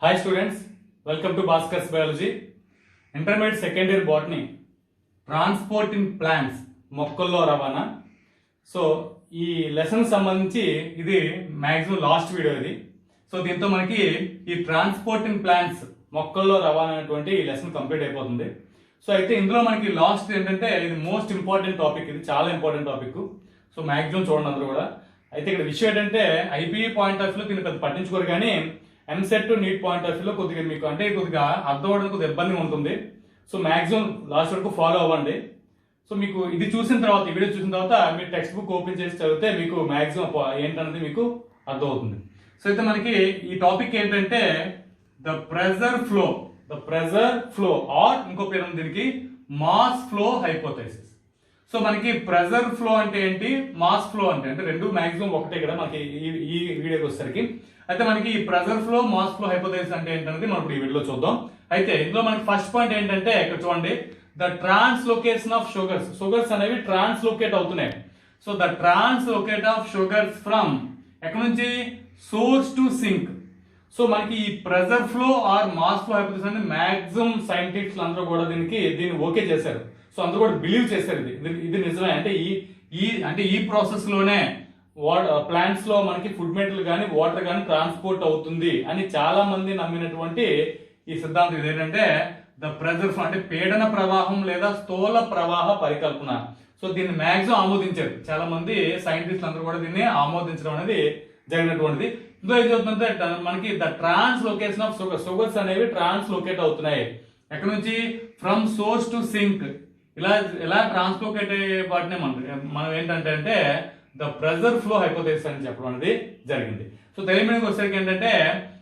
Hi students, welcome to Bhaskars Biology. Intermediate second year botany. Transport in plants మొక్కల్లో రవాణా. So ఈ lesson సంబంధించి ఇది మ్యాక్సిమం లాస్ట్ వీడియో ఇది. సో దీంతో మనకి ఈ ట్రాన్స్పోర్ట్ ఇన్ ప్లాంట్స్ మొక్కల్లో రవాణా అనేటువంటి ఈ లెసన్ కంప్లీట్ అయిపోతుంది. సో అయితే ఇందులో మనకి లాస్ట్ ఏంటంటే ఇది మోస్ట్ ఇంపార్టెంట్ టాపిక్, ఇది చాలా ఇంపార్టెంట్ టాపిక్. సో మ్యాక్సిమం చూడండి అందరూ కూడా. అయితే ఇక్కడ విషయం ఏంటంటే ఐపీఈ పాయింట్ ఆఫ్ వ్యూలో దీన్ని పెద్ద పట్టించుకోరు, కానీ ఎంసెట్ నీట్ పాయింట్ ఆఫ్ వ్యూలో కొద్దిగా మీకు అంటే కొద్దిగా అర్థం అవడానికి కొద్దిగా ఇబ్బందిగా ఉంటుంది. సో మ్యాక్సిమం లాస్ట్ వరకు ఫాలో అవ్వండి. సో మీకు ఇది చూసిన తర్వాత, ఈ వీడియో చూసిన తర్వాత మీరు టెక్స్ట్ బుక్ ఓపెన్ చేసి చదివితే మీకు మ్యాక్సిమం ఏంటనేది మీకు అర్థమవుతుంది. సో అయితే మనకి ఈ టాపిక్ ఏంటంటే ద ప్రెజర్ ఫ్లో ఆర్ ఇంకో పేరు ఉంది దీనికి, మాస్ ఫ్లో హైపోథెసిస్. సో మనకి ప్రెజర్ ఫ్లో అంటే ఏంటి, మాస్ ఫ్లో అంటే రెండు మ్యాక్సిమం ఒకటే కదా మనకి ఈ వీడియోకి వచ్చేసరికి. అయితే మనకి ఈ pressure flow, mass flow hypothesis అంటే ఏంటనేది మనం ఇప్పుడు ఈ వీడియోలో చూద్దాం. అయితే ఇందులో మనకి ఫస్ట్ పాయింట్ ఏంటంటే ఇక్కడ చూడండి, ద ట్రాన్స్లోకేషన్ ఆఫ్ షుగర్స్ అనేవి ట్రాన్స్లోకేట్ అవుతున్నాయి. So the translocate of sugars from ఎక్కడ నుంచి, సోర్స్ టు సింక్. సో మనకి ఈ pressure flow are mass flow hypothesis అనేది మాక్సిమం సైంటిస్టులు అందరూ కూడా దీన్ని ఓకే చేశారు. సో అందరూ కూడా బిలీవ్ చేశారు ఇది నిజమే. అంటే ఈ ప్రాసెస్ లోనే ప్లాంట్స్ లో మనకి ఫుడ్ మెటీరియల్ కానీ వాటర్ కానీ ట్రాన్స్పోర్ట్ అవుతుంది అని చాలా మంది నమ్మినటువంటి ఈ సిద్ధాంతం ఇది ఏంటంటే ద ప్రెజర్ ఫ్లో అంటే పీడన ప్రవాహం లేదా స్థూల ప్రవాహ పరికల్పన. సో దీన్ని మాక్సిమం ఆమోదించారు చాలా మంది సైంటిస్టులు అందరూ కూడా దీన్ని ఆమోదించడం అనేది జరిగినటువంటిది. ఇందులో ఏం చెప్తుందంటే మనకి ద ట్రాన్స్లోకేషన్ ఆఫ్ షుగర్స్ అనేవి ట్రాన్స్లోకేట్ అవుతున్నాయి. ఎక్కడ నుంచి, ఫ్రమ్ సోర్స్ టు సింక్. ఇలా ట్రాన్స్లోకేట్ అయ్యే వాటినే మనం ఏంటంటే ద ప్రెజర్ ఫ్లో హైపోథెసిస్ అని చెప్పడం అనేది జరిగింది. సో తెలుగు వచ్చేసరికి ఏంటంటే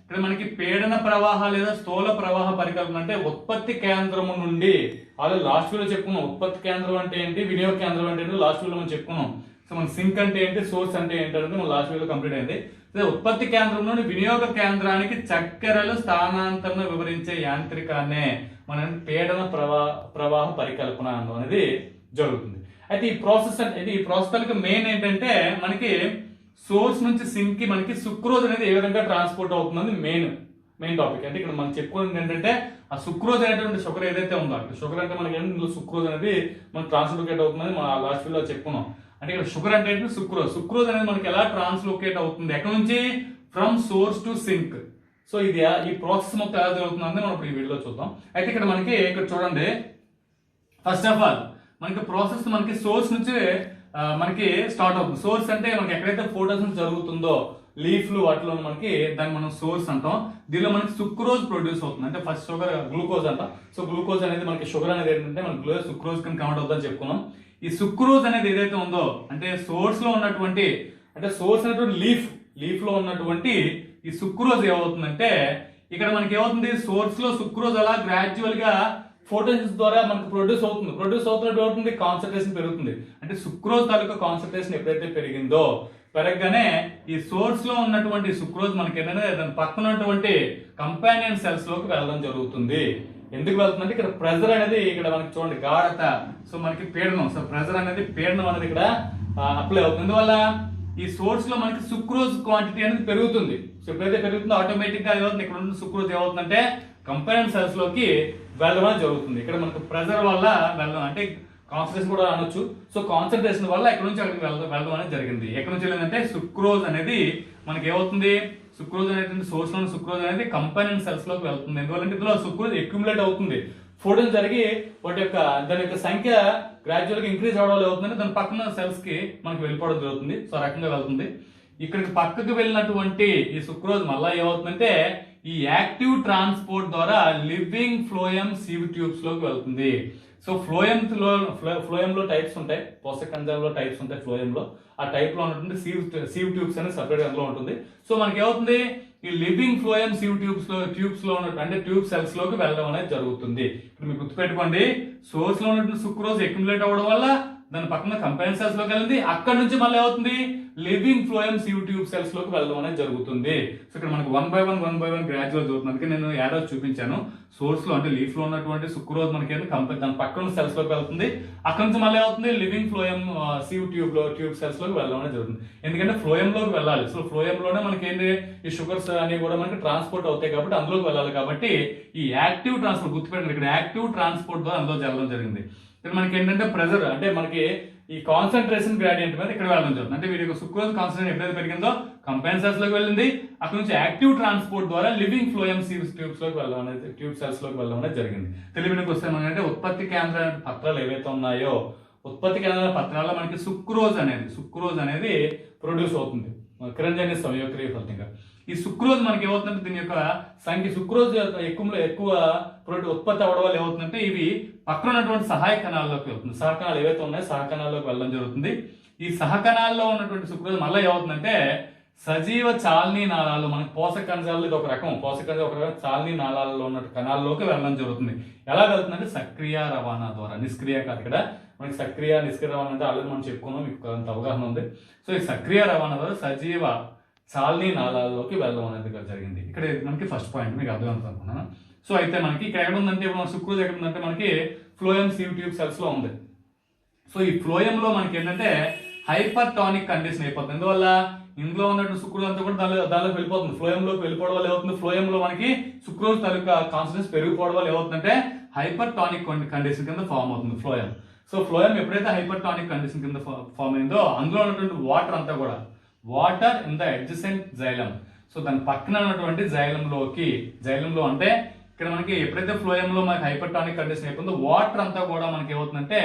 ఇక్కడ మనకి పీడన ప్రవాహ లేదా స్థూల ప్రవాహ పరికల్పన అంటే ఉత్పత్తి కేంద్రము నుండి, అలా లాస్ట్ వీడియో చెప్పుకున్నాం. ఉత్పత్తి కేంద్రం అంటే ఏంటి, వినియోగ కేంద్రం అంటే ఏంటి లాస్ట్ వీడియో మనం చెప్పుకున్నాం. సో మన సింక్ అంటే ఏంటి, సోర్స్ అంటే ఏంటి అనేది మన లాస్ట్ వీడియో కంప్లీట్ అయింది. ఉత్పత్తి కేంద్రం నుండి వినియోగ కేంద్రానికి చక్కెరలు స్థానాంతరణ వివరించే యాంత్రికాన్నే మన పీడన ప్రవాహ పరికల్పన అనేది జరుగుతుంది. అయితే ఈ ప్రాసెస్ మెయిన్ ఏంటంటే మనకి సోర్స్ నుంచి సింక్ కి మనకి సుక్రోజ్ అనేది ఏ విధంగా ట్రాన్స్పోర్ట్ అవుతుంది మెయిన్ టాపిక్. అంటే ఇక్కడ మనం చెప్పుకున్నది ఏంటంటే ఆ సుక్రోజ్ అనేటువంటి షుగర్ ఏదైతే ఉందో, షుగర్ అంటే మనకి ఏంటంటే సుక్రోజ్ అనేది మనకి ట్రాన్స్లోకేట్ అవుతుంది. మనం లాస్ట్ వీడియో చెప్పుకున్నాం. అంటే ఇక్కడ షుగర్ అంటే ఏంటి, సుక్రోజ్ అనేది మనకి ఎలా ట్రాన్స్లోకేట్ అవుతుంది, ఎక్కడ నుంచి, from source to sink. So ఇది ఈ ప్రాసెస్ మొత్తం ఎలా జరుగుతుందని మనం ఇప్పుడు ఈ వీడియోలో చూద్దాం. అయితే ఇక్కడ ఇక్కడ చూడండి, ఫస్ట్ ఆఫ్ ఆల్ మనకి ప్రాసెస్ మనకి సోర్స్ నుంచి మనకి స్టార్ట్ అవుతుంది. సోర్స్ అంటే మనకి ఎక్కడైతే ఫోటోసింథసిస్ జరుగుతుందో లీఫ్లు వాటిలో మనకి దాన్ని మనం సోర్స్ అంటాం. దీనిలో మనకి సుక్రోజ్ ప్రొడ్యూస్ అవుతుంది. అంటే ఫస్ట్ షుగర్ గ్లూకోజ్ అంటాం. సో గ్లూకోజ్ అనేది మనకి షుగర్ అనేది ఏంటంటే మనకి సుక్రోజ్ కింద కన్వర్ట్ అవుతుందని చెప్పుకున్నాం. ఈ సుక్రోజ్ అనేది ఏదైతే ఉందో అంటే సోర్స్ లో ఉన్నటువంటి, అంటే సోర్స్ అనేటువంటి లీఫ్ లో ఉన్నటువంటి ఈ సుక్రోజ్ ఏమవుతుందంటే ఇక్కడ మనకి ఏమవుతుంది, సోర్స్ లో సుక్రోజ్ అలా గ్రాడ్యువల్ గా ఫోటోసిస్ ద్వారా మనకు ప్రొడ్యూస్ అవుతున్నట్టు అవుతుంది, కాన్సన్ట్రేషన్ పెరుగుతుంది. అంటే సుక్రోజ్ తాలూకా కాన్సన్ట్రేషన్ ఎప్పుడైతే పెరగగానే ఈ సోర్స్ లో ఉన్నటువంటి సుక్రోజ్ మనకి ఏంటంటే దాని పక్కన ఉన్నటువంటి కంపానియన్ సెల్స్ లోకి వెళ్ళడం జరుగుతుంది. ఎందుకు వెళ్తుందంటే ఇక్కడ ప్రెజర్ అనేది ఇక్కడ మనకి చూడండి గాఢత, సో మనకి పీడనం, సో ప్రెజర్ అనేది పీడనం అనేది ఇక్కడ అప్లై అవుతుంది. అందువల్ల ఈ సోర్స్ లో మనకి సుక్రోజ్ క్వాంటిటీ అనేది పెరుగుతుంది. సో ఎప్పుడైతే పెరుగుతుందో ఆటోమేటిక్ గా ఏమవుతుంది, ఇక్కడ ఉన్న సుక్రోజ్ ఏమవుతుందంటే కంపానియన్ సెల్స్ లోకి వెళ్ళడం జరుగుతుంది. ఇక్కడ మనకు ప్రెజర్ వల్ల వెళ్ళడం అంటే కాన్సన్ట్రేషన్ కూడా అనొచ్చు. సో కాన్సన్ట్రేషన్ వల్ల ఎక్కడ నుంచి అక్కడికి వెళ్ళడం అనేది జరిగింది. ఎక్కడ నుంచి వెళ్ళిందంటే సుక్రోజ్ అనేది మనకి ఏమవుతుంది, సుక్రోజ్ అనేది సోర్స్ లో సుక్రోజ్ అనేది కంపానియన్ సెల్స్ లోకి వెళ్తుంది. ఎందువల్లంటే ఇందులో సుక్రోజ్ అక్యుములేట్ అవుతుంది, ఫోటోన్ జరిగి దాని యొక్క సంఖ్య గ్రాడ్యువల్ గా ఇంక్రీజ్ అవడం అవుతుందంటే దాని పక్కన సెల్స్ కి మనకి వెళ్ళిపోవడం జరుగుతుంది. సో రకంగా వెళ్తుంది. ఇక్కడికి పక్కకు వెళ్ళినటువంటి ఈ సుక్రోజ్ మళ్ళా ఏమవుతుందంటే ఈ యాక్టివ్ ట్రాన్స్పోర్ట్ ద్వారా లివింగ్ ఫ్లోయం సీవ్ ట్యూబ్స్ లోకి వెళ్తుంది. సో ఫ్లోయంలో టైప్స్ ఉంటాయి, పోషకంజాలలో టైప్స్ ఉంటాయి ఫ్లోయంలో. ఆ టైప్ లో ఉన్నటువంటి సీవ్ ట్యూబ్స్ అనేది సపరేట్ అందులో ఉంటుంది. సో మనకి ఏమవుతుంది, ఈ లివింగ్ ఫ్లోయం సీవ్ ట్యూబ్స్ లో ఉన్నట్టు అంటే ట్యూబ్ సెల్స్ లోకి వెళ్ళడం అనేది జరుగుతుంది. ఇప్పుడు మీరు గుర్తుపెట్టుకోండి, సోర్స్ లో ఉన్నటువంటి సుక్రోజ్ అక్యుములేట్ అవ్వడం వల్ల దాని పక్కన కంపైన్ సెల్స్ లోకి వెళ్ళింది. అక్కడ నుంచి మళ్ళీ ఏమవుతుంది, లివింగ్ ఫ్లోయం సివ్ ట్యూబ్ సెల్స్ లోకి వెళ్ళడం అనేది జరుగుతుంది. సో ఇక్కడ మనకి వన్ బై వన్ గ్రాడ్యువల్ జరుగుతుంది. అందుకే నేను యారోస్ చూపించాను. సోర్స్ లో అంటే లీఫ్ లో ఉన్నటువంటి సుక్రోజ్ మనకి దాని పక్కన సెల్స్ లోకి వెళ్తుంది. అక్కడ నుంచి మళ్ళీ అవుతుంది లివింగ్ ఫ్లోయం సివ్ ట్యూబ్ సెల్స్ లోకి వెళ్ళడం అనేది జరుగుతుంది. ఎందుకంటే ఫ్లోయం లోకి వెళ్ళాలి. సో ఫ్లోయం లోనే మనకి ఏంటి, ఈ షుగర్స్ అన్ని కూడా మనకి ట్రాన్స్పోర్ట్ అవుతాయి కాబట్టి అందులోకి వెళ్ళాలి. కాబట్టి ఈ యాక్టివ్ ట్రాన్స్పోర్ట్ గుర్తుపెట్టండి, ఇక్కడ యాక్టివ్ ట్రాన్స్పోర్ట్ ద్వారా అందులో వెళ్ళడం జరిగింది. ఇక్కడ మనకి ఏంటంటే ప్రెజర్ అంటే మనకి ఈ కాన్సన్ట్రేషన్ గ్రాడియంట్ మీద ఇక్కడ వెళ్ళడం జరుగుతుంది. అంటే వీరి సుక్రోజ్ కాన్సన్ట్రేషన్ ఎప్పుడైతే పెరిగిందో కంపైన్ సెల్స్ లోకి వెళ్ళింది. అక్కడ నుంచి యాక్టివ్ ట్రాన్స్పోర్ట్ ద్వారా లివింగ్ ఫ్లోయం ట్యూబ్స్ లోకి వెళ్ళడం అనేది, ట్యూబ్ సెల్స్ లోకి వెళ్ళడం అనేది జరిగింది. తెలివికి వస్తే మనకంటే ఉత్పత్తి కేంద్ర పత్రాలు ఏవైతే ఉన్నాయో, ఉత్పత్తి కేంద్రాల పత్రాల్లో మనకి సుక్రోజ్ అనేది ప్రొడ్యూస్ అవుతుంది కిరణజన్య సంయోగక్రియ ఫలితంగా. ఈ సుక్రోజ్ మనకి ఏమవుతుందంటే దీని యొక్క సంఖ్య, సుక్రోజ్ ఎక్కువ ఉత్పత్తి అవ్వడం వల్ల ఏమవుతుందంటే ఇవి పక్కన ఉన్నటువంటి సహాయ కణాల్లోకి వెళ్తుంది. సహకణాలు ఏవైతే ఉన్నాయో సహకణాల్లోకి వెళ్ళడం జరుగుతుంది. ఈ సహకణాల్లో ఉన్నటువంటి సుక్రోజ్ మళ్ళీ ఏమవుతుందంటే సజీవ చాల్నీ నాళాలు, మనకి పోషక కణజాలలో ఇది ఒక రకం, చాల్నీ నాళాలలో ఉన్న కణాల్లోకి వెళ్ళడం జరుగుతుంది. ఎలా వెళ్తుందంటే సక్రియ రవాణా ద్వారా, నిష్క్రియ కాదు. ఇక్కడ మనకి సక్రియ నిష్క్రియ రవాణా అంటే ఆల్రెడీ మనం చెప్పుకున్నాం, మీకు అంత అవగాహన ఉంది. సో ఈ సక్రియ రవాణా ద్వారా సజీవ చాల్నీ నాళాల్లోకి వెళ్ళడం అనేది జరిగింది. ఇక్కడ మనకి ఫస్ట్ పాయింట్ మీకు అర్థమవుతుంది అనుకున్నాను. సో అయితే మనకి ఇక్కడ ఎక్కడ ఉందంటే, ఇప్పుడు మన సుక్రోజ్ ఎక్కడ ఉందంటే మనకి ఫ్లోయం సివ్ ట్యూబ్ సెల్స్ లో ఉంది. సో ఈ ఫ్లోయం లో మనకి ఏంటంటే హైపర్ టానిక్ కండిషన్ అయిపోతుంది. ఎందువల్ల ఇందులో ఉన్నటువంటి సుక్రోజ్ అంతా కూడా దానిలోకి వెళ్ళిపోతుంది. ఫ్లోయం లోకి వెళ్ళిపోవడం వల్ల ఏమవుతుంది, ఫ్లోయం లో మనకి సుక్రోజ్ తాలూకా కాన్సన్ట్రేషన్ పెరిగిపోవడం వల్ల ఏమవుతుందంటే హైపర్ టానిక్ కండిషన్ కింద ఫామ్ అవుతుంది ఫ్లోయం. సో ఫ్లోయం ఎప్పుడైతే హైపర్ టానిక్ కండిషన్ కింద ఫామ్ అయిందో అందులో ఉన్నటువంటి వాటర్ అంతా కూడా water in the adjacent xylem, so దాని పక్కన ఉన్నటువంటి జైలంలో అంటే ఇక్కడ మనకి ఎప్పుడైతే ఫ్లోయంలో మనకి హైపర్ టానిక్ కండిషన్ అయిపోతుందో వాటర్ అంతా కూడా మనకి ఏమవుతుందంటే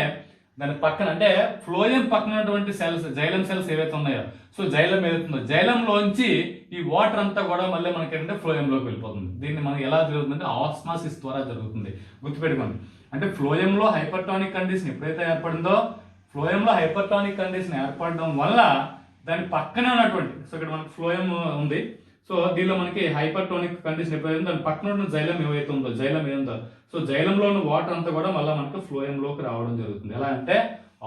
దాని పక్కన, అంటే ఫ్లోయం పక్కన ఉన్నటువంటి సెల్స్, జైలం సెల్స్ ఏవైతే ఉన్నాయో, సో జైలం ఏదైతుందో జైలంలోంచి ఈ వాటర్ అంతా కూడా మళ్ళీ మనకి ఏంటంటే ఫ్లోయంలోకి వెళ్ళిపోతుంది. దీన్ని మనకి ఎలా జరుగుతుందంటే ఆస్మాసిస్ ద్వారా జరుగుతుంది. గుర్తుపెట్టుకోండి, అంటే ఫ్లోయంలో హైపర్ టానిక్ కండిషన్ ఎప్పుడైతే ఏర్పడిందో, ఫ్లోయంలో హైపర్ టానిక్ కండిషన్ ఏర్పడడం వల్ల దాని పక్కనే ఉన్నటువంటి, సో ఇక్కడ మనకి ఫ్లోయం ఉంది, సో దీనిలో మనకి హైపర్ టోనిక్ కండిషన్ ఎప్పుడైతే దాని పక్కన ఉన్న జైలం ఏవైతే ఉందో, జైలం ఏదో, సో జైలంలో ఉన్న వాటర్ అంతా కూడా మళ్ళీ మనకి ఫ్లోయంలోకి రావడం జరుగుతుంది. ఎలా అంటే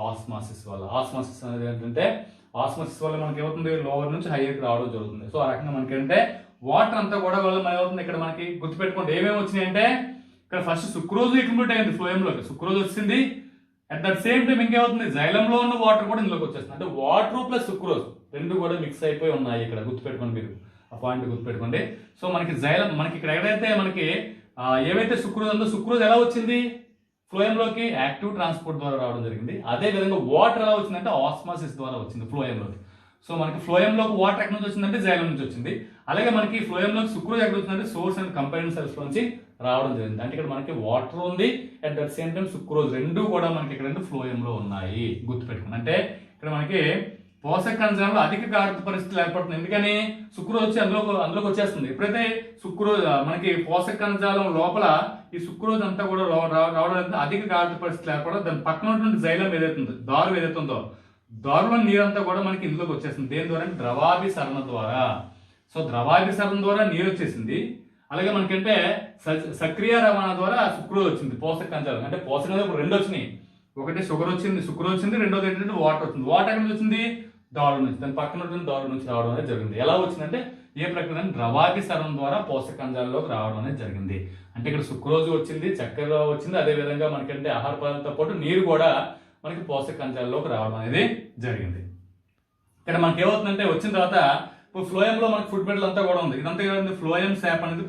ఆస్మాసిస్ వల్ల. ఆస్మాసిస్ అనేది ఏంటంటే ఆస్మాసిస్ వల్ల మనకి ఏమవుతుంది, లోవర్ నుంచి హైయర్కి రావడం జరుగుతుంది. సో ఆ రకంగా మనకి అంటే వాటర్ అంతా కూడా వల్ల ఏమవుతుంది, ఇక్కడ మనకి గుర్తుపెట్టుకోండి ఏమేమి వచ్చినాయి అంటే ఇక్కడ ఫస్ట్ సుక్రోజ్ అక్యుములేట్ అయింది ఫ్లోయంలోకి, సుక్రోజ్ వచ్చింది. అట్ దట్ సేమ్ టైం ఇంకేమవుతుంది, జైలంలో ఉన్న వాటర్ కూడా ఇందులోకి వచ్చేస్తుంది. అంటే వాటర్ ప్లస్ సుక్రోజ్ రెండు కూడా మిక్స్ అయిపోయి ఉన్నాయి ఇక్కడ. గుర్తుపెట్టుకోండి, మీరు ఆ పాయింట్ గుర్తుపెట్టుకోండి. సో మనకి జైలం, మనకి ఇక్కడ ఎక్కడైతే మనకి ఏవైతే సుక్రోజ్ ఉందో, సుక్రోజ్ ఎలా వచ్చింది ఫ్లోయంలోకి, యాక్టివ్ ట్రాన్స్పోర్ట్ ద్వారా రావడం జరిగింది. అదే విధంగా వాటర్ ఎలా వచ్చిందంటే ఆస్మాసిస్ ద్వారా వచ్చింది ఫ్లోయంలోకి. సో మనకి ఫ్లోయంలోకి వాటర్ ఎక్కడి నుంచి వచ్చిందంటే జైలం నుంచి వచ్చింది. అలాగే మనకి ఫ్లోయంలోకి సుక్రోజ్ ఎక్కడ వచ్చిందంటే సోర్స్ అండ్ కంపైన్ సెల్స్ నుంచి రావడం జరిగింది. అంటే ఇక్కడ మనకి వాటర్ ఉంది, at that same time sucrose రెండు కూడా మనకి ఇక్కడ ఫ్లోయంలో ఉన్నాయి. గుర్తుపెట్టుకోండి, అంటే ఇక్కడ మనకి పోషక కణజాలంలో అధిక కారక పరిస్థితులు ఏర్పడుతుంది. ఎందుకని సుక్రోజ్ వచ్చి అందులోకి వచ్చేస్తుంది. ఎప్పుడైతే సుక్రోజ్ మనకి పోషక కణజాలం లోపల ఈ సుక్రోజ్ అంతా కూడా రావడం అధిక కారక పరిస్థితులు ఏర్పడదు. దాని పక్కన ఉన్నటువంటి జైలం ఏదైతుందో, దారు ఏదైతే ఉందో, దారులో నీరంతా కూడా మనకి ఇందులోకి వచ్చేస్తుంది. దేని ద్వారా, ద్రవాభిసరణ ద్వారా. సో ద్రవాభిసరణ ద్వారా నీరు వచ్చేసింది. అలాగే మనకంటే సక్రియ రవాణా ద్వారా సుక్రోజ్ వచ్చింది పోషక కణజాలం. అంటే పోషక కణజాలం రెండు వచ్చినాయి, ఒకటి సుక్రోజ్ వచ్చింది, రెండోది ఏంటంటే వాటర్ వచ్చింది. వాటర్ ఎక్కడ నుంచి వచ్చింది, దారు నుంచి, దాని పక్కన దారు నుంచి రావడం అనేది జరిగింది. ఎలా వచ్చిందంటే ఏ ప్రక్రియ, ద్రవాభిసరణ ద్వారా పోషక కణజాలంలోకి రావడం అనేది జరిగింది. అంటే ఇక్కడ సుక్రోజ్ వచ్చింది, చక్కెర వచ్చింది, అదే విధంగా మనకంటే ఆహార పదార్థంతో పాటు నీరు కూడా మనకి పోషక కణజాలంలోకి రావడం అనేది జరిగింది. ఇక్కడ మనకి ఏమవుతుందంటే వచ్చిన తర్వాత ఇప్పుడు ఫ్లోయంలో మనకి ఫుడ్ మెటల్ అంతా కూడా ఉంది. ఇదంతా ఏమైంది, ఫ్లోయం శాప్ అనేది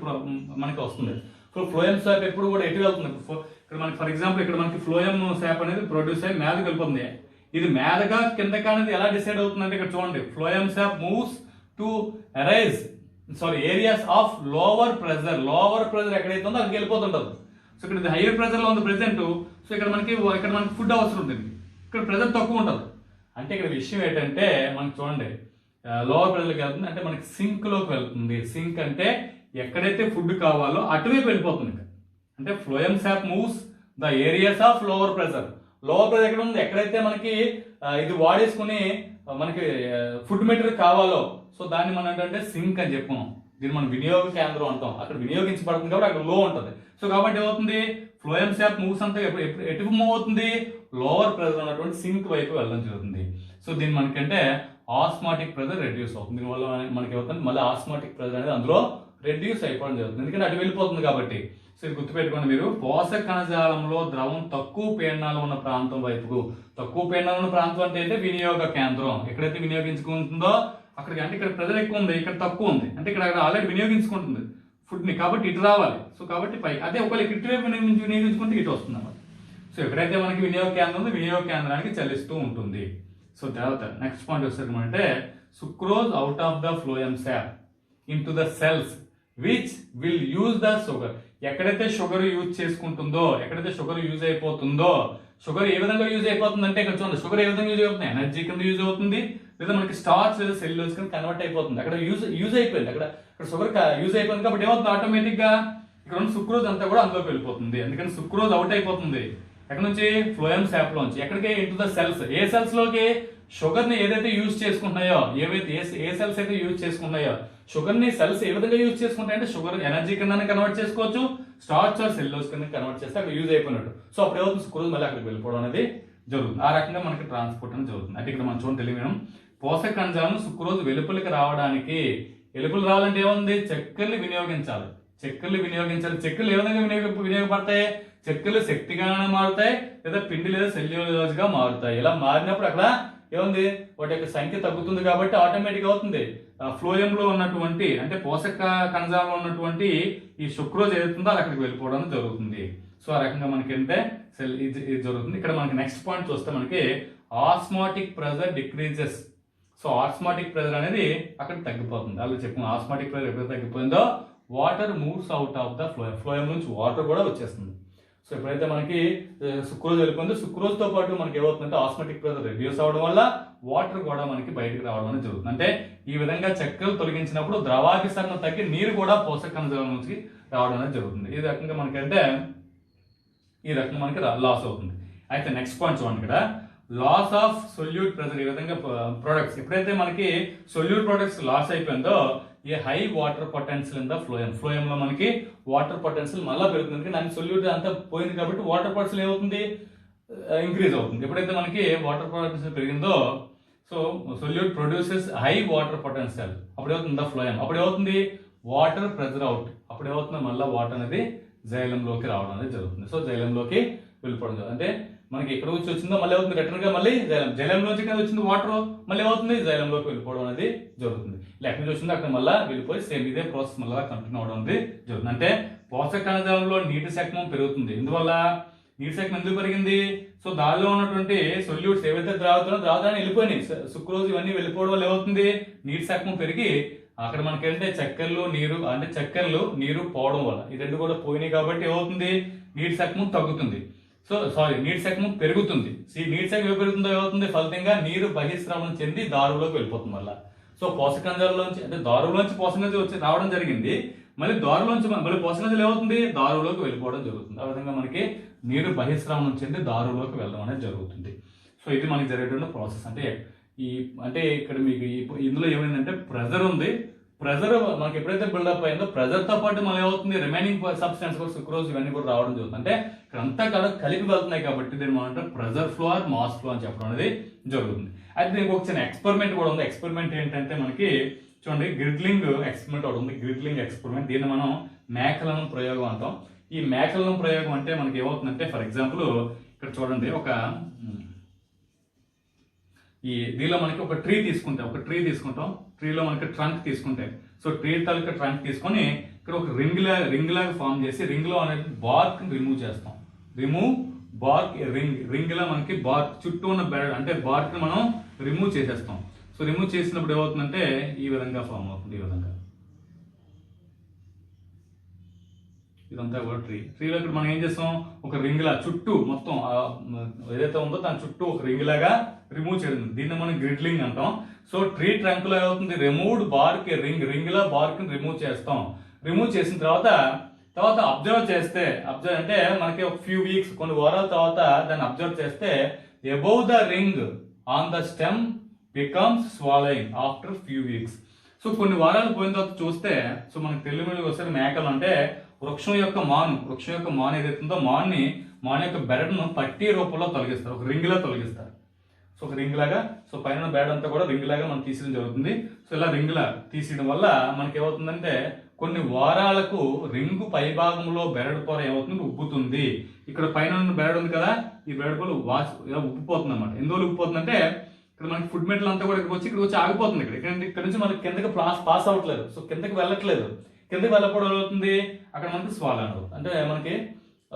మనకి వస్తుంది. ఇప్పుడు ఫ్లోయం శాప్ ఎప్పుడు కూడా ఎటు వెళ్తుంది, ఇక్కడ మనకి ఫర్ ఎగ్జాంపుల్ ఇక్కడ మనకి ఫ్లోయం శాప్ అనేది ప్రొడ్యూస్ అయ్యి మేదకి వెళ్ళిపోతుంది. ఇది మేదగా కిందకి అనేది ఎలా డిసైడ్ అవుతుందంటే ఇక్కడ చూడండి, phloem sap moves to arise areas of lower pressure ఎక్కడైతే ఉందో అక్కడికి వెళ్ళిపోతుంటది. సో ఇక్కడ హైయర్ ప్రెజర్ లో ఉంది ప్రెసెంట్. సో ఇక్కడ మనకి ఫుడ్ అవసరం ఉంటుంది, ఇక్కడ ప్రెజర్ తక్కువ ఉంటుంది. అంటే ఇక్కడ విషయం ఏంటంటే మనకి చూడండి, లోవర్ ప్రెజర్కి వెళ్తుంది అంటే మనకి సింక్ లోకి వెళ్తుంది. సింక్ అంటే ఎక్కడైతే ఫుడ్ కావాలో అటువైపు వెళ్ళిపోతుంది. అంటే phloem sap moves the areas of lower pressure. Lower pressure ఎక్కడ ఉంది, ఎక్కడైతే మనకి ఇది వాడేసుకుని మనకి ఫుడ్ మెటీరియల్ కావాలో, సో దాన్ని మనం ఏంటంటే సింక్ అని చెప్పుకున్నాం. దీన్ని మనం వినియోగ కేంద్రం అంటాం. అక్కడ వినియోగించబడుతుంది కాబట్టి అక్కడ లో ఉంటుంది. సో కాబట్టి ఏమవుతుంది, ఫ్లోయం శాప్ మూవ్స్ అంతా ఎటు మూవ్ అవుతుంది, లోవర్ ప్రెజర్ ఉన్నటువంటి సింక్ వైపు వెళ్ళడం జరుగుతుంది. సో దీన్ని మనకంటే ఆస్మాటిక్ ప్రెజర్ రెడ్యూస్ అవుతుంది. దీనివల్ల మనకి ఏమవుతుంది, మళ్ళీ ఆస్మాటిక్ ప్రెజర్ అనేది అందులో రెడ్యూస్ అయిపోవడం జరుగుతుంది, ఎందుకంటే అటు వెళ్ళిపోతుంది కాబట్టి. సో ఇది గుర్తుపెట్టుకోండి మీరు. పోషక కణజాలంలో ద్రవం తక్కువ పీడనాలు ఉన్న ప్రాంతం వైపుకు, తక్కువ పీడనాలు ఉన్న ప్రాంతం అంటే వినియోగ కేంద్రం, ఎక్కడైతే వినియోగించుకుంటుందో అక్కడికి, అంటే ఇక్కడ ప్రెజర్ ఎక్కువ ఉంది, ఇక్కడ తక్కువ ఉంది, అంటే ఇక్కడ ఆల్రెడీ వినియోగించుకుంటుంది ఫుడ్ని, కాబట్టి ఇటు రావాలి. సో కాబట్టి పై అదే ఒకవేళ ఇటువైపు వినియోగించుకుంటే ఇటు వస్తుంది అన్నమాట. సో ఎక్కడైతే మనకి వినియోగ కేంద్రం ఉందో వినియోగ కేంద్రానికి చలిస్తూ ఉంటుంది. సో తర్వాత నెక్స్ట్ పాయింట్ వచ్చేసరికి అంటే sucrose out of the phloem sap into the cells which will use the sugar. ఎక్కడైతే షుగర్ యూజ్ చేసుకుంటుందో, ఎక్కడైతే షుగర్ యూజ్ అయిపోతుందో, షుగర్ ఏ విధంగా యూజ్ అయిపోతుంది అంటే ఇక్కడ చూడండి, షుగర్ ఏ విధంగా యూజ్ అవుతుంది, ఎనర్జీ కింద యూజ్ అవుతుంది, లేదా మనకి స్టార్చ్ లేదా సెల్యులోజ్ కింద కన్వర్ట్ అయిపోతుంది. అక్కడ యూజ్ అయిపోయింది, అక్కడ షుగర్ యూజ్ అయిపోయింది కాబట్టి ఏమవుతుంది, ఆటోమేటిక్ గా ఇక్కడ ఉన్న సుక్రోజ్ అంతా కూడా అందులోకి వెళ్ళిపోతుంది. ఎందుకంటే సుక్రోజ్ అవుట్ అయిపోతుంది ఎక్కడ నుంచి, ఫ్లోయమ్ శాప్ లోంచి. ఎక్కడికి, into the cells. A cells లోకి, షుగర్ ని ఏదైతే యూజ్ చేసుకుంటున్నాయో, ఏ సెల్స్ అయితే యూజ్ చేసుకుంటున్నాయో, షుగర్ ని సెల్స్ ఏ విధంగా యూజ్ చేసుకుంటాయంటే షుగర్ ఎనర్జీ కింద కన్వర్ట్ చేసుకోవచ్చు, స్టార్చ్ ఆర్ సెల్యులోజ్ కింద కన్వర్ట్ చేస్తే అక్కడ యూజ్ అయిపోయినట్టు. సో అప్పుడు ఏమవుతుంది, సుక్రోజ్ మళ్ళీ అక్కడికి వెళ్ళిపోవడం అనేది జరుగుతుంది. ఆ రకంగా మనకి ట్రాన్స్పోర్ట్ అనేది జరుగుతుంది. అంటే ఇక్కడ మనం చూడండి తెలియడం, పోషక కణజాలం సుక్రోజ్ వెలుపలికి రావడానికి, వెలుపలికి రావాలంటే ఏముంది, చక్కెరలు వినియోగించాలి. చక్కెరలు ఏ విధంగా వినియోగపడతాయి, చక్కెరలు శక్తిగా మారుతాయి, లేదా పిండి లేదా సెల్యులోజ్ గా మారుతాయి. ఇలా మారినప్పుడు అక్కడ ఏముంది, వాటి యొక్క సంఖ్య తగ్గుతుంది కాబట్టి ఆటోమేటిక్ అవుతుంది ఫ్లోయం లో ఉన్నటువంటి, అంటే పోషక కణజాలంలో ఉన్నటువంటి ఈ సుక్రోజ్ ఏదైతుందో అది అక్కడికి వెళ్ళిపోవడం జరుగుతుంది. సో ఆ రకంగా మనకి అంటే ఇది జరుగుతుంది. ఇక్కడ మనకి నెక్స్ట్ పాయింట్ చూస్తే మనకి osmotic pressure decreases. So osmotic pressure అనేది అక్కడ తగ్గిపోతుంది. అలా చెప్పుకున్నాం, ఆస్మాటిక్ ప్రెజర్ ఎప్పుడైతే తగ్గిపోయిందో water moves out of the phloem, phloem నుంచి వాటర్ కూడా వచ్చేస్తుంది. సో ఎప్పుడైతే మనకి సుక్రోజ్ వెళ్ళిపోయిందో సుక్రోజ్ తో పాటు మనకి ఏమవుతుందంటే ఆస్మాటిక్ ప్రెజర్ రిడ్యూస్ అవడం వల్ల వాటర్ కూడా మనకి బయటకు రావడం అనేది జరుగుతుంది. అంటే ఈ విధంగా చక్కెరలు తొలగించినప్పుడు ద్రవాభిసరణ తగ్గి నీరు కూడా పోషక కణజాలం నుంచి రావడం అనేది జరుగుతుంది. ఈ రకంగా మనకంటే ఈ రకంగా మనకి లాస్ అవుతుంది. అయితే నెక్స్ట్ పాయింట్ చూడండి, ఇక్కడ లాస్ ఆఫ్ సొల్యూట్ ప్రెజర్. ఈ విధంగా ప్రొడక్ట్స్ ఎప్పుడైతే మనకి సొల్యూట్ ప్రొడక్ట్స్ లాస్ అయిపోయిందో a high water potential in the phloem, phloem లో మనకి వాటర్ పొటెన్షియల్ మళ్ళీ పెరుగుతుంది. ఎందుకంటే దాని సొల్యూట్ అంతా పోయింది కాబట్టి వాటర్ పొటెన్షియల్ ఏమవుతుంది, ఇంక్రీజ్ అవుతుంది. ఎప్పుడైతే మనకి వాటర్ పొటెన్షియల్ పెరిగిందో so solute produces high water potential, అప్పుడు ఏమవుతుంది ద ఫ్లోయం, అప్పుడు ఏమవుతుంది వాటర్ ప్రెజర్ అవుట్, అప్పుడు ఏమవుతుంది మళ్ళీ వాటర్ అనేది జైలంలోకి రావడం అనేది జరుగుతుంది. సో జైలంలోకి వెళ్ళిపోవడం జరుగుతుంది. అంటే మనకి ఎక్కడ వచ్చి వచ్చిందో మళ్ళీ అవుతుంది రిటర్న్ గా మళ్ళీ జైలంలోంచి కదా వచ్చింది వాటర్, మళ్ళీ అవుతుంది జైలంలోకి వెళ్ళిపోవడం అనేది జరుగుతుంది. ఎక్కడి నుంచి వచ్చిందో అక్కడ మళ్ళీ వెళ్ళిపోయి సేమ్ ఇదే ప్రాసెస్ మళ్ళీ కంటిన్యూ అవడం అనేది జరుగుతుంది. అంటే పోషక కణజాలంలో నీటి శాఖం పెరుగుతుంది. ఎందువల్ల నీటి శాఖం ఎందుకు పెరిగింది, సో దానిలో ఉన్నటువంటి సొల్యూట్స్ ఏవైతే ద్రావతాన్ని వెళ్ళిపోయినాయి, సుక్రోజ్ ఇవన్నీ వెళ్ళిపోవడం వల్ల ఏమవుతుంది, నీటి శాఖం పెరిగి అక్కడ మనకి ఏంటంటే చక్కెరలు నీరు పోవడం వల్ల ఈ రెండు కూడా పోయినాయి కాబట్టి ఏమవుతుంది, నీటి శాఖం తగ్గుతుంది. సో నీటి శాఖం పెరుగుతుంది. నీటి శాఖం ఏ పెరుగుతుందో ఏమవుతుంది, ఫలితంగా నీరు బహిస్రావణం చెంది దారులోకి వెళ్ళిపోతుంది. వల్ల సో పోషకంజాలలోంచి అంటే దారులోంచి పోషకంజాలు వచ్చి రావడం జరిగింది, మళ్ళీ దారులోంచి మళ్ళీ పోషకంజాలు ఏమవుతుంది, దారులోకి వెళ్ళిపోవడం జరుగుతుంది. ఆ విధంగా మనకి నీరు బహిస్రావణం చెంది దారులోకి వెళ్ళడం అనేది జరుగుతుంది. సో ఇది మనకి జరిగేటువంటి ప్రాసెస్. అంటే ఇక్కడ మీకు ఇందులో ఏమైందంటే ప్రెజర్ ఉంది, ప్రెజర్ మనకి ఎప్పుడైతే బిల్డప్ అయిందో ప్రెజర్ తో పాటు మళ్ళీ ఏమవుతుంది రిమైనింగ్ సబ్స్టెన్స్ కూడా సుక్రోజ్ ఇవన్నీ కూడా రావడం జరుగుతుంది. అంటే ఇక్కడ అంతా కలిపి వెళ్తున్నాయి కాబట్టి దీన్ని మనం pressure flow are mass flow అని చెప్పడం అనేది జరుగుతుంది. అయితే దీనికి ఒక చిన్న ఎక్స్పెరిమెంట్ కూడా ఉంది. ఎక్స్పెరిమెంట్ ఏంటంటే మనకి చూడండి గ్రిడ్లింగ్ ఎక్స్పెరిమెంట్ ఒకటి ఉంది. గ్రిడ్లింగ్ ఎక్స్పెరిమెంట్, దీన్ని మనం మేకలను ప్రయోగం అంటాం. ఈ మేకలను ప్రయోగం అంటే మనకి ఏమవుతుందంటే ఫర్ ఎగ్జాంపుల్ ఇక్కడ చూడండి దీనిలో మనకి ఒక ట్రీ తీసుకుంటాం, ట్రీలో మనకి ట్రంక్ తీసుకుంటే, సో ట్రీ తాలూకా ట్రంక్ తీసుకొని ఇక్కడ ఒక రింగ్ లాగా ఫామ్ చేసి రింగ్ లో అనేది బార్క్ రిమూవ్ చేస్తాం. రింగ్ లో మనకి బార్క్ చుట్టూ ఉన్న అంటే బార్క్ మనం రిమూవ్ చేసేస్తాం. సో రిమూవ్ చేసినప్పుడు ఏమవుతుందంటే ఈ విధంగా ఫామ్ అవుతుంది. ఈ విధంగా ఇదంతా కూడా ట్రీలో ఇక్కడ మనం ఏం చేస్తాం, ఒక రింగ్ లా చుట్టూ మొత్తం ఏదైతే ఉందో దాని చుట్టూ ఒక రింగ్ లాగా రిమూవ్ చేయడం, దీన్ని మనం గ్రిడ్లింగ్ అంటాం. సో ట్రీ ట్రంక్ లో ఏమవుతుంది, రిమూవ్డ్ బార్క్ రింగ్ లో బార్క్ రిమూవ్ చేస్తాం. రిమూవ్ చేసిన తర్వాత అబ్జర్వ్ అంటే మనకి ఒక ఫ్యూ వీక్స్ కొన్ని వారాల తర్వాత దాన్ని అబ్జర్వ్ చేస్తే above the ring on the stem becomes swallowing after few weeks. So కొన్ని వారాలు పోయిన తర్వాత చూస్తే సో మనకి తెలుగులో వస్తే మేకలు అంటే వృక్షం యొక్క మాను ఏదైతే ఉందో మాన్ని మార్నింగ్ యొక్క బెరడును పట్టీ రూపంలో తొలగిస్తారు, ఒక రింగ్ లా తొలగిస్తారు. సో ఒక రింగ్ లాగా, సో పైన బెరడ్ అంతా కూడా రింగ్ లాగా మనం తీసేయడం జరుగుతుంది. సో ఇలా రింగ్ లా తీసేయడం వల్ల మనకి ఏమవుతుందంటే కొన్ని వారాలకు రింగు పై భాగంలో బెరడు పొర ఏమవుతుంది, ఉబ్బుతుంది. ఇక్కడ పైన ఉన్న బెరడు ఉంది కదా, ఈ బెరడు పొర ఇలా ఉబ్బిపోతుంది అనమాట. ఎందువల్ల ఉబ్బిపోతుందంటే ఇక్కడ మనకి ఫుడ్ మెటల్ అంతా కూడా ఇక్కడ వచ్చి ఆగిపోతుంది. ఇక్కడ నుంచి మనకి కిందకి పాస్ అవ్వట్లేదు, సో కిందకి వెళ్ళట్లేదు. కిందకి వెళ్ళకపోవడం అవుతుంది, అక్కడ మనకి స్వాలన్ అంటే మనకి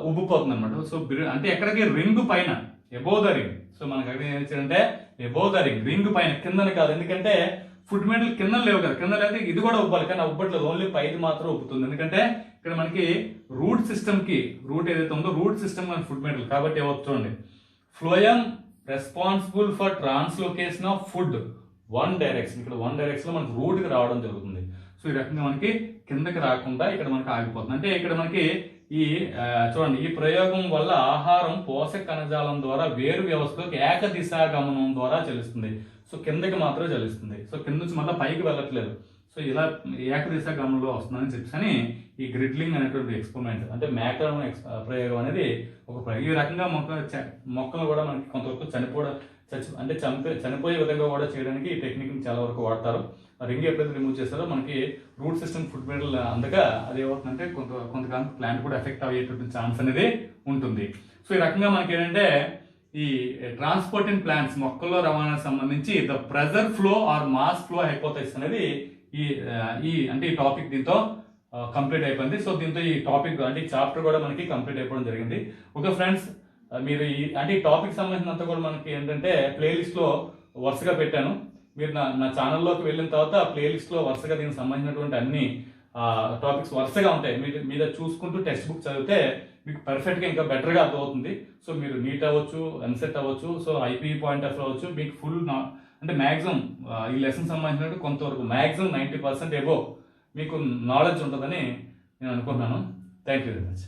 ఉబ్బిపోతుంది అనమాట. సో అంటే ఎక్కడికి రింగ్ పైన, ఎబోవ్ ద రింగ్. సో మనకి అక్కడ ఏం చేయాలంటే ఎబోవ్ ద రింగ్ పైన, కిందని కాదు. ఎందుకంటే ఫుడ్ మెటల్ కింద లేవు కదా, కింద లేకపోతే ఇది కూడా ఉబ్బాలి, కానీ ఉబ్బట్లేదు, ఓన్లీ పైది మాత్రం ఉబ్బుతుంది. ఎందుకంటే ఇక్కడ మనకి రూట్ సిస్టమ్ కి, రూట్ ఏదైతే ఉందో రూట్ సిస్టమ్ మన ఫుడ్ మెటల్ కాబట్టి ఏమవుతుంది, phloem responsible for translocation of food one direction. ఇక్కడ వన్ డైరెక్షన్ లో మనకి రూట్ కి రావడం జరుగుతుంది. సో ఈ రకంగా మనకి కిందకి రాకుండా ఇక్కడ మనకి ఆగిపోతుంది. అంటే ఇక్కడ మనకి ఈ చూడండి, ఈ ప్రయోగం వల్ల ఆహారం పోషక కణజాలం ద్వారా వేరు వ్యవస్థలోకి ఏకదిశా గమనం ద్వారా చెల్లిస్తుంది. సో కిందకి మాత్రమే చెల్లిస్తుంది, సో కింద నుంచి మళ్ళీ పైకి వెళ్ళట్లేదు. సో ఇలా ఏకదిశా గమనంలో వస్తుందని చెప్పని ఈ గ్రిడ్లింగ్ అనేటువంటి ఎక్స్పెరిమెంట్, అంటే మేకలను ప్రయోగం అనేది ఒక ప్రయోగం. ఈ రకంగా మొక్కలు కూడా మనకి కొంతవరకు చనిపోయే విధంగా కూడా చేయడానికి ఈ టెక్నిక్ని చాలా వరకు వాడతారు. రింగ్ ఎప్పుడైతే రిమూవ్ చేస్తారో మనకి రూట్ సిస్టమ్ ఫుడ్ మెటల్ అందగా అది ఏమవుతుందంటే కొంతకాలం ప్లాంట్ కూడా ఎఫెక్ట్ అయ్యేటువంటి ఛాన్స్ అనేది ఉంటుంది. సో ఈ రకంగా మనకి ఏంటంటే ఈ ట్రాన్స్పోర్ట్ ఇన్ ప్లాంట్స్ మొక్కల్లో రవాణాకు సంబంధించి the pressure flow are mass flow hypothesis అనేది ఈ టాపిక్ దీంతో కంప్లీట్ అయిపోయింది. సో దీంతో ఈ టాపిక్ అంటే ఈ చాప్టర్ కూడా మనకి కంప్లీట్ అయిపోవడం జరిగింది. ఓకే ఫ్రెండ్స్, మీరు ఈ టాపిక్ సంబంధించినంత కూడా మనకి ఏంటంటే ప్లేలిస్ట్ లో వరుసగా పెట్టాను. మీరు నా ఛానల్లోకి వెళ్ళిన తర్వాత ప్లేలిస్ట్ లో వరుసగా దీనికి సంబంధించినటువంటి అన్ని టాపిక్స్ వరుసగా ఉంటాయి. మీద చూసుకుంటూ టెక్స్ట్ బుక్ చదివితే మీకు పర్ఫెక్ట్గా ఇంకా బెటర్గా అర్థమవుతుంది. సో మీరు నీట్ అవ్వచ్చు, ఎంసెట్ అవ్వచ్చు, సో ఐపీ పాయింట్ ఆఫ్ అవ్వచ్చు, మీకు ఫుల్ అంటే మ్యాక్సిమం ఈ లెసన్ సంబంధించినట్టు కొంతవరకు మ్యాక్సిమం 90% ఎబో మీకు నాలెడ్జ్ ఉంటుందని నేను అనుకుంటున్నాను. Thank you very much.